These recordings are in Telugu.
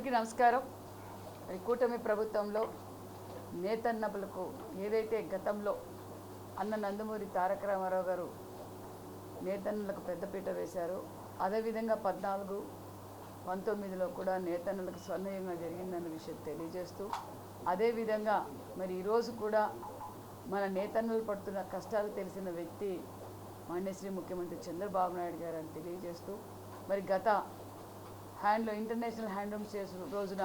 అందరికీ నమస్కారం. కూటమి ప్రభుత్వంలో నేతన్నలకు ఏదైతే గతంలో అన్న నందమూరి తారక రామారావు గారు నేతన్నలకు పెద్దపీట వేశారో అదేవిధంగా 14, 19లో కూడా నేతన్నలకు స్వర్ణయుగం జరిగిందన్న విషయం తెలియజేస్తూ అదేవిధంగా మరి ఈరోజు కూడా మన నేతన్నలు పడుతున్న కష్టాలు తెలిసిన వ్యక్తి మాన్యశ్రీ ముఖ్యమంత్రి చంద్రబాబు నాయుడు గారు అని తెలియజేస్తూ మరి గత ఇంటర్నేషనల్ హ్యాండ్లూమ్స్ డే రోజున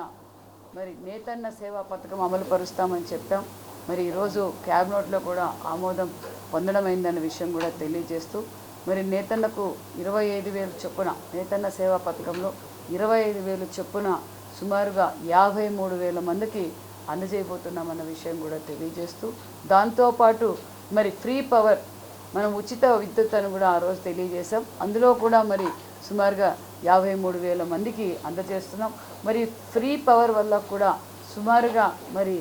మరి నేతన్న సేవా పథకం అమలు పరుస్తామని చెప్పాం. మరి ఈరోజు క్యాబినెట్లో కూడా ఆమోదం పొందడమైందన్న విషయం కూడా తెలియజేస్తూ మరి నేతన్నకు 25,000 చొప్పున నేతన్న సేవా పథకంలో 25,000 చొప్పున సుమారుగా 53,000 మందికి అందజేయబోతున్నామన్న విషయం కూడా తెలియజేస్తూ దాంతోపాటు మరి ఫ్రీ పవర్ మనం ఉచిత విద్యుత్ అని కూడా ఆ రోజు తెలియజేసాం. అందులో కూడా మరి సుమారుగా 53,000 మందికి అందజేస్తున్నాం. మరి ఫ్రీ పవర్ వల్ల కూడా సుమారుగా మరి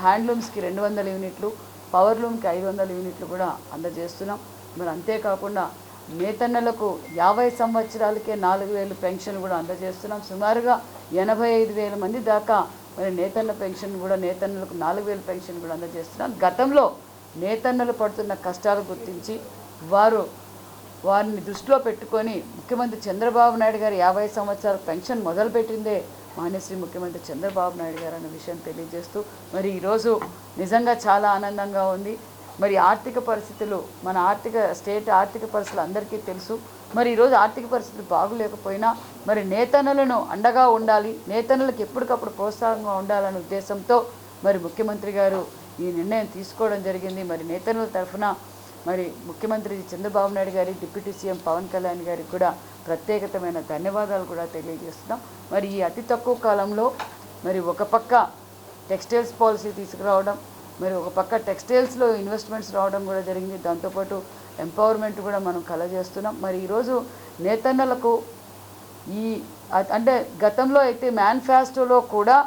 హ్యాండ్లూమ్స్కి 200 యూనిట్లు, పవర్లూమ్కి 500 యూనిట్లు కూడా అందజేస్తున్నాం. మరి అంతేకాకుండా నేతన్నలకు 50 సంవత్సరాలకే 4,000 పెన్షన్ కూడా అందజేస్తున్నాం. సుమారుగా 85,000 మంది దాకా మరి నేతన్న పెన్షన్ కూడా నేతన్నలకు 4,000 పెన్షన్ కూడా అందజేస్తున్నాం. గతంలో నేతన్నలు పడుతున్న కష్టాలు గుర్తించి వారిని దృష్టిలో పెట్టుకొని ముఖ్యమంత్రి చంద్రబాబు నాయుడు గారు 50 సంవత్సరాల పెన్షన్ మొదలుపెట్టిందే మాన్యశ్రీ ముఖ్యమంత్రి చంద్రబాబు నాయుడు గారు అన్న విషయం తెలియజేస్తూ మరి ఈరోజు నిజంగా చాలా ఆనందంగా ఉంది. మరి ఆర్థిక పరిస్థితులు మన స్టేట్ ఆర్థిక పరిస్థితులు అందరికీ తెలుసు. మరి ఈరోజు ఆర్థిక పరిస్థితులు బాగులేకపోయినా మరి నేతన్నలను అండగా ఉండాలి, నేతన్నలకు ఎప్పటికప్పుడు ప్రోత్సాహంగా ఉండాలనే ఉద్దేశంతో మరి ముఖ్యమంత్రి గారు ఈ నిర్ణయం తీసుకోవడం జరిగింది. మరి నేతన్నల తరఫున మరి ముఖ్యమంత్రి చంద్రబాబు నాయుడు గారి, డిప్యూటీ సీఎం పవన్ కళ్యాణ్ గారికి కూడా ప్రత్యేకమైన ధన్యవాదాలు కూడా తెలియజేస్తున్నాం. మరి ఈ అతి తక్కువ కాలంలో మరి ఒక పక్క టెక్స్టైల్స్ పాలసీ తీసుకురావడం, మరి ఒక పక్క టెక్స్టైల్స్లో ఇన్వెస్ట్మెంట్స్ రావడం కూడా జరిగింది. దాంతోపాటు ఎంపవర్మెంట్ కూడా మనం కలజేస్తున్నాం. మరి ఈరోజు నేతన్నలకు అంటే గతంలో అయితే మేనిఫెస్టోలో కూడా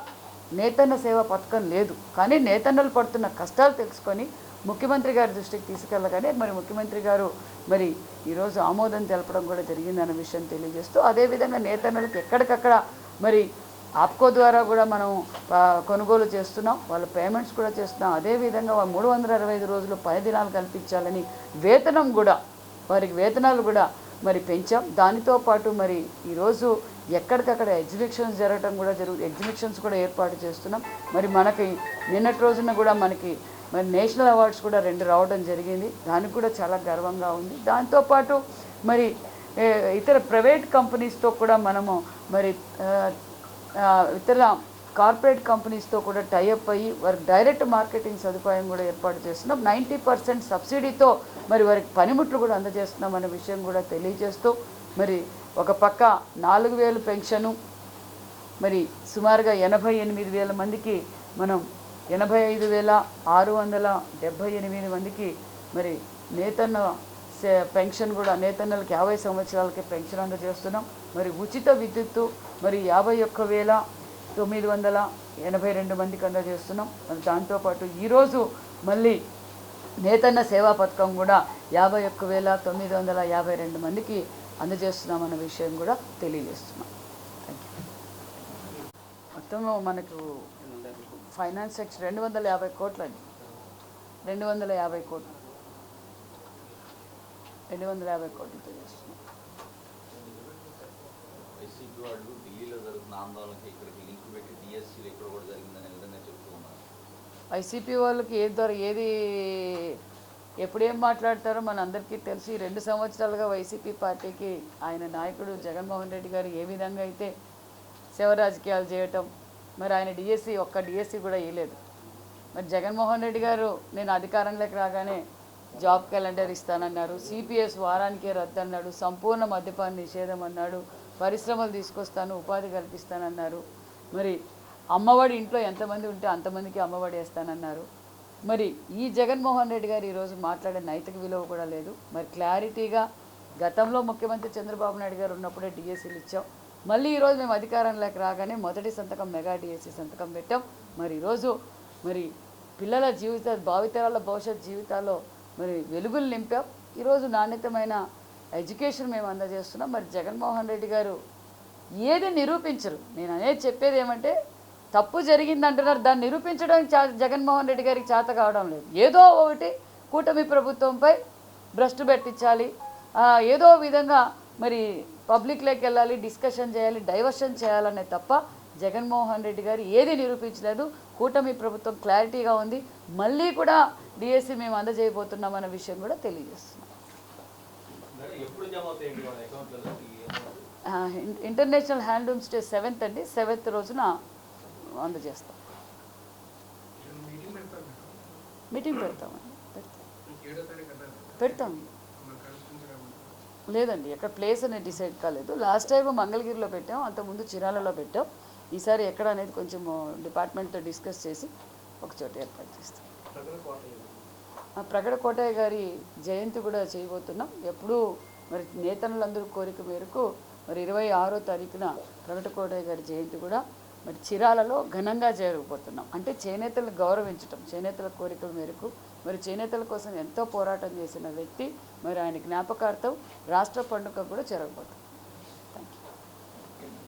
నేతన్న సేవా పథకం లేదు, కానీ నేతన్నలు పడుతున్న కష్టాలు తెలుసుకొని ముఖ్యమంత్రి గారి దృష్టికి తీసుకెళ్ళగానే మరి ముఖ్యమంత్రి గారు మరి ఈరోజు ఆమోదం తెలపడం కూడా జరిగిందన్న విషయం తెలియజేస్తూ అదేవిధంగా నేతన్నలకు ఎక్కడికక్కడ మరి ఆప్కో ద్వారా కూడా మనం కొనుగోలు చేస్తున్నాం, వాళ్ళ పేమెంట్స్ కూడా చేస్తున్నాం. అదేవిధంగా 365 రోజులు 10 దినాలు కల్పించాలని వారికి వేతనాలు కూడా మరి పెంచాం. దానితో పాటు మరి ఈరోజు ఎక్కడికక్కడ ఎగ్జిబిషన్స్ కూడా ఏర్పాటు చేస్తున్నాం. మరి మనకి నిన్నటి రోజున కూడా మరి నేషనల్ అవార్డ్స్ కూడా 2 రావడం జరిగింది. దానికి కూడా చాలా గర్వంగా ఉంది. దాంతోపాటు మరి ఇతర ప్రైవేట్ కంపెనీస్తో కూడా మనము మరి ఇతర కార్పొరేట్ కంపెనీస్తో కూడా టైఅప్ అయ్యి వారికి డైరెక్ట్ మార్కెటింగ్ సదుపాయం కూడా ఏర్పాటు చేస్తున్నాం. 90% సబ్సిడీతో మరి వారికి పనిముట్లు కూడా అందజేస్తున్నాం అనే విషయం కూడా తెలియజేస్తూ మరి ఒక పక్క 4,000 పెన్షను, మరి సుమారుగా 88,000 మందికి మనం 85,678 మందికి మరి నేతన్న పెన్షన్ కూడా నేతన్నలకు 50 సంవత్సరాలకి పెన్షన్ అందజేస్తున్నాం. మరి ఉచిత విద్యుత్తు మరి 51,982 మందికి అందజేస్తున్నాం. మరి దాంతోపాటు ఈరోజు మళ్ళీ నేతన్న సేవా పథకం కూడా 51,952 మందికి అందజేస్తున్నామన్న విషయం కూడా తెలియజేస్తున్నాం. Thank you. మొత్తం మనకు ఫైనాన్స్ సెక్షన్ 250 కోట్లు అండి, 250 కోట్లు 250 కోట్లతో చేస్తున్నాం. వైసీపీ వాళ్ళకి ఏది ఎప్పుడేం మాట్లాడతారో మన అందరికీ తెలిసి 2 సంవత్సరాలుగా వైసీపీ పార్టీకి ఆయన నాయకుడు జగన్మోహన్ రెడ్డి గారు ఏ విధంగా అయితే సేవ రాజకీయాలు చేయటం, మరి ఆయన ఒక్క డిఎస్సి కూడా వేయలేదు. మరి జగన్మోహన్ రెడ్డి గారు నేను అధికారంలోకి రాగానే జాబ్ క్యాలెండర్ ఇస్తానన్నారు, సిపిఎస్ వారానికే రద్దు అన్నాడు, సంపూర్ణ మద్యపాన నిషేధం అన్నాడు, పరిశ్రమలు తీసుకొస్తాను, ఉపాధి కల్పిస్తానన్నారు. మరి అమ్మఒడి ఇంట్లో ఎంతమంది ఉంటే అంతమందికి అమ్మఒడి వేస్తానన్నారు. మరి ఈ జగన్మోహన్ రెడ్డి గారు ఈరోజు మాట్లాడే నైతిక విలువ కూడా లేదు. మరి క్లారిటీగా గతంలో ముఖ్యమంత్రి చంద్రబాబు నాయుడు గారు ఉన్నప్పుడే డిఎస్సీలు ఇచ్చాం. మళ్ళీ ఈరోజు మేము అధికారంలోకి రాగానే మొదటి సంతకం మెగా డిఎస్సీ సంతకం పెట్టాం. మరి ఈరోజు మరి పిల్లల భావితరాల భవిష్యత్ జీవితాల్లో మరి వెలుగులు నింపాం. ఈరోజు నాణ్యతమైన ఎడ్యుకేషన్ మేము అందజేస్తున్నాం. మరి జగన్మోహన్ రెడ్డి గారు ఏది నిరూపించరు. నేను అనేది చెప్పేది ఏమంటే తప్పు జరిగింది అంటున్నారు, దాన్ని నిరూపించడానికి జగన్మోహన్ రెడ్డి గారికి చేత కావడం లేదు. ఏదో ఒకటి కూటమి ప్రభుత్వంపై భ్రష్టు పెట్టించాలి, ఏదో విధంగా మరి పబ్లిక్లోకి వెళ్ళాలి, డిస్కషన్ చేయాలి, డైవర్షన్ చేయాలనే తప్ప జగన్మోహన్ రెడ్డి గారు ఏది నిరూపించలేదు. కూటమి ప్రభుత్వం క్లారిటీగా ఉంది. మళ్ళీ కూడా డిఎస్సి మేము అందజేయబోతున్నామన్న విషయం కూడా తెలియజేస్తున్నాం. ఇంటర్నేషనల్ హ్యాండ్లూమ్స్ డే 7th అండి, 7th రోజున అందజేస్తాం. మీటింగ్ పెడతామండి, పెడతాం. లేదండి, ఎక్కడ ప్లేస్ అనేది డిసైడ్ కాలేదు. లాస్ట్ టైం మంగళగిరిలో పెట్టాం, అంతకుముందు చిరాలలో పెట్టాం. ఈసారి ఎక్కడ అనేది కొంచెం డిపార్ట్మెంట్తో డిస్కస్ చేసి ఒక చోట ఏర్పాటు చేస్తాం. ప్రగడ కోటయ్య గారి జయంతి కూడా చేయబోతున్నాం. ఎప్పుడూ మరి నేతలందరూ కోరిక మేరకు మరి 26వ తారీఖున ప్రగడ కోటయ్య గారి జయంతి కూడా మరి చిరాలలో ఘనంగా జరగబోతున్నాం. అంటే చేనేతలను గౌరవించటం, చేనేతల కోరికల మేరకు మరి చేనేతల కోసం ఎంతో పోరాటం చేసిన వ్యక్తి, మరి ఆయన జ్ఞాపకార్థం రాష్ట్ర పండుగ కూడా జరగబోతుంది.